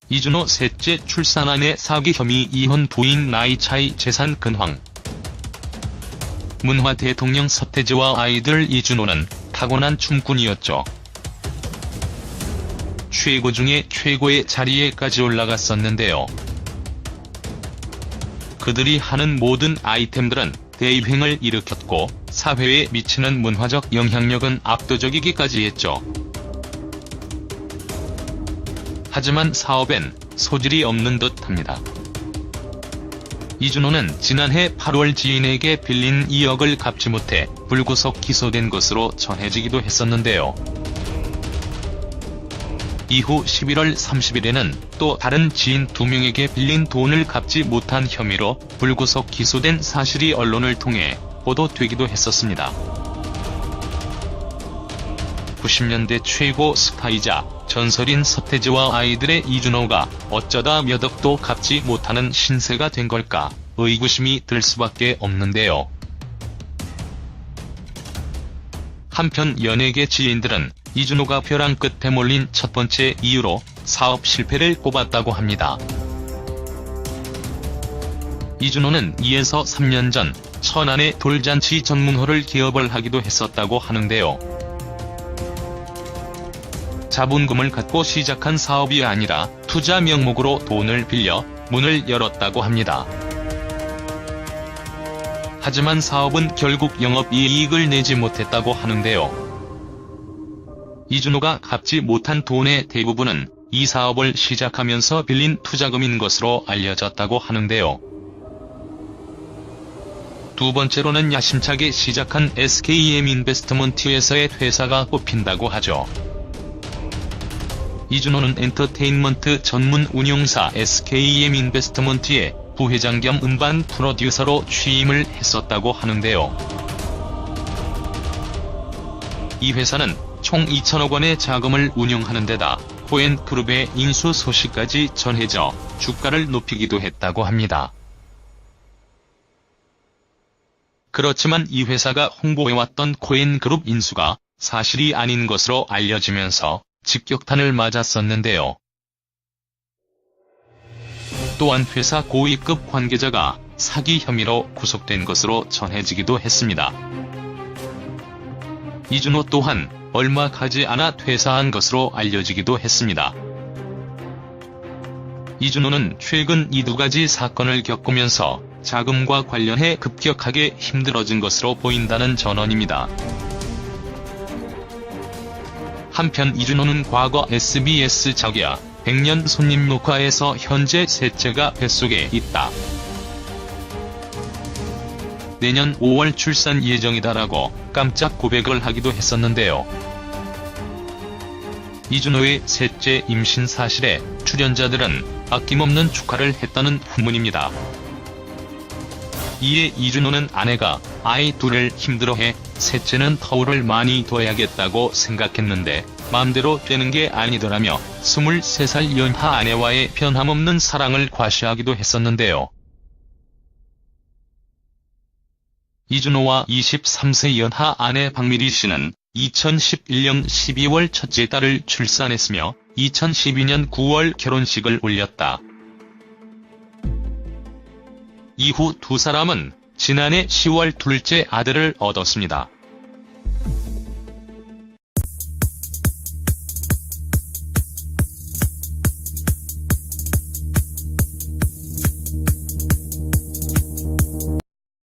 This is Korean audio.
이준호 셋째 출산 아내 사기 혐의 이혼 부인 나이 차이 재산 근황. 문화 대통령 서태지와 아이들 이준호는 타고난 춤꾼이었죠. 최고 중에 최고의 자리에까지 올라갔었는데요. 그들이 하는 모든 아이템들은 대유행을 일으켰고 사회에 미치는 문화적 영향력은 압도적이기까지 했죠. 하지만 사업엔 소질이 없는 듯합니다. 이준호는 지난해 8월 지인에게 빌린 2억을 갚지 못해 불구속 기소된 것으로 전해지기도 했었는데요. 이후 11월 30일에는 또 다른 지인 2명에게 빌린 돈을 갚지 못한 혐의로 불구속 기소된 사실이 언론을 통해 보도되기도 했었습니다. 90년대 최고 스타이자 전설인 서태지와 아이들의 이준호가 어쩌다 몇 억도 갚지 못하는 신세가 된 걸까 의구심이 들 수밖에 없는데요. 한편 연예계 지인들은 이준호가 벼랑 끝에 몰린 첫 번째 이유로 사업 실패를 꼽았다고 합니다. 이준호는 2에서 3년 전 천안의 돌잔치 전문홀을 개업을 하기도 했었다고 하는데요. 자본금을 갖고 시작한 사업이 아니라 투자 명목으로 돈을 빌려 문을 열었다고 합니다. 하지만 사업은 결국 영업이익을 내지 못했다고 하는데요. 이준호가 갚지 못한 돈의 대부분은 이 사업을 시작하면서 빌린 투자금인 것으로 알려졌다고 하는데요. 두 번째로는 야심차게 시작한 SKM 인베스트먼트에서의 퇴사가 꼽힌다고 하죠. 이준호는 엔터테인먼트 전문 운용사 SKM 인베스트먼트의 부회장 겸 음반 프로듀서로 취임을 했었다고 하는데요. 이 회사는 총 2천억 원의 자금을 운용하는 데다 코엔그룹의 인수 소식까지 전해져 주가를 높이기도 했다고 합니다. 그렇지만 이 회사가 홍보해왔던 코엔그룹 인수가 사실이 아닌 것으로 알려지면서 직격탄을 맞았었는데요. 또한 회사 고위급 관계자가 사기 혐의로 구속된 것으로 전해지기도 했습니다. 이준호 또한 얼마 가지 않아 퇴사한 것으로 알려지기도 했습니다. 이준호는 최근 이 두 가지 사건을 겪으면서 자금과 관련해 급격하게 힘들어진 것으로 보인다는 전언입니다. 한편 이준호는 과거 SBS 자기야 100년 손님 녹화에서 현재 셋째가 뱃속에 있다. 내년 5월 출산 예정이다라고 깜짝 고백을 하기도 했었는데요. 이준호의 셋째 임신 사실에 출연자들은 아낌없는 축하를 했다는 후문입니다. 이에 이준호는 아내가 아이 둘을 힘들어해 셋째는 터울을 많이 둬야겠다고 생각했는데 맘대로 되는 게 아니더라며 23살 연하 아내와의 변함없는 사랑을 과시하기도 했었는데요. 이준호와 23세 연하 아내 박미리 씨는 2011년 12월 첫째 딸을 출산했으며 2012년 9월 결혼식을 올렸다. 이후 두 사람은 지난해 10월 둘째 아들을 얻었습니다.